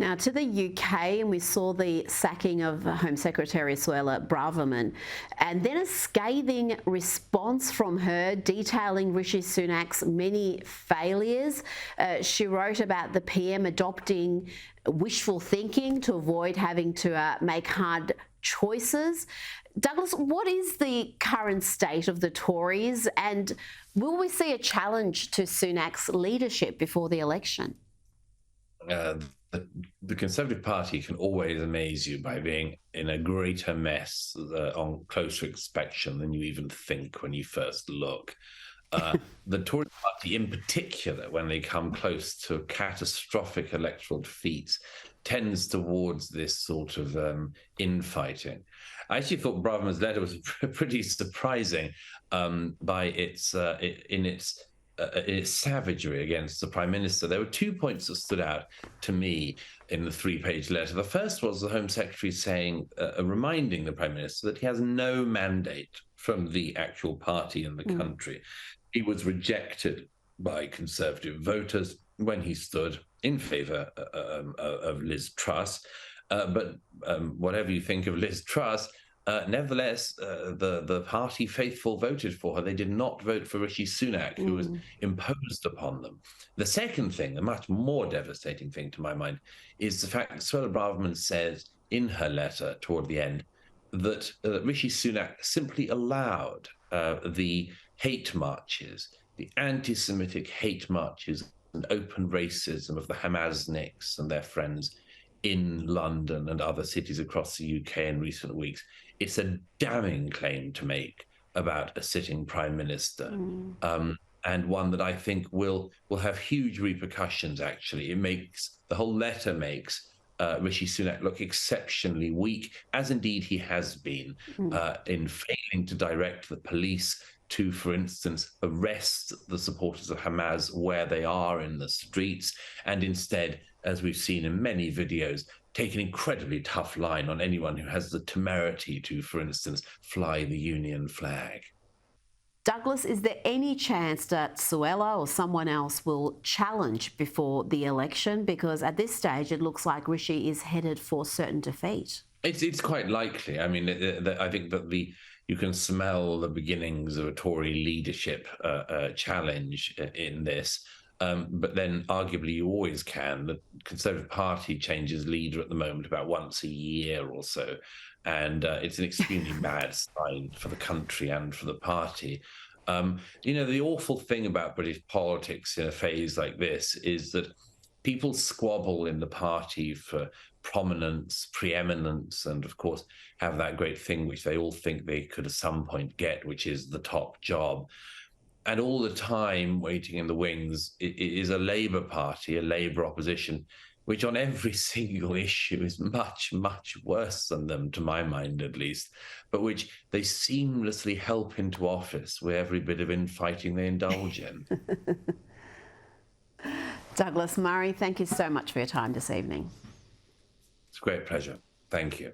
Now to the UK, and we saw the sacking of Home Secretary Suella Braverman, and then a scathing response from her detailing Rishi Sunak's many failures. She wrote about the PM adopting wishful thinking to avoid having to make hard choices. Douglas, what is the current state of the Tories, and will we see a challenge to Sunak's leadership before the election? The Conservative Party can always amaze you by being in a greater mess on closer inspection than you even think when you first look. The Tory Party, in particular, when they come close to catastrophic electoral defeats, tends towards this sort of infighting. I actually thought Braverman's letter was pretty surprising by its savagery against the Prime Minister. There were 2 points that stood out to me in the 3-page letter. The first was the Home Secretary saying, reminding the Prime Minister that he has no mandate from the actual party in the country. He was rejected by Conservative voters when he stood in favour of Liz Truss. But whatever you think of Liz Truss, nevertheless, the party faithful voted for her. They did not vote for Rishi Sunak, who was imposed upon them. The second thing, a much more devastating thing to my mind, is the fact that Suella Braverman says in her letter toward the end that Rishi Sunak simply allowed the hate marches, the anti-Semitic hate marches and open racism of the Hamasniks and their friends in London and other cities across the UK in recent weeks. It's a damning claim to make about a sitting Prime Minister, and one that I think will have huge repercussions, actually. The whole letter makes Rishi Sunak look exceptionally weak, as indeed he has been, in failing to direct the police to, for instance, arrest the supporters of Hamas where they are in the streets, and instead, as we've seen in many videos, take an incredibly tough line on anyone who has the temerity to, for instance, fly the Union flag. Douglas, is there any chance that Suella or someone else will challenge before the election? Because at this stage, it looks like Rishi is headed for certain defeat. It's quite likely. I mean, I think that you can smell the beginnings of a Tory leadership challenge in this. But then arguably you always can. The Conservative Party changes leader at the moment about once a year or so. And it's an extremely bad sign for the country and for the party. The awful thing about British politics in a phase like this is that people squabble in the party for prominence, preeminence, and of course have that great thing which they all think they could at some point get, which is the top job. And all the time waiting in the wings is a Labour Party, a Labour opposition, which on every single issue is much, much worse than them, to my mind at least, but which they seamlessly help into office with every bit of infighting they indulge in. Douglas Murray, thank you so much for your time this evening. It's a great pleasure. Thank you.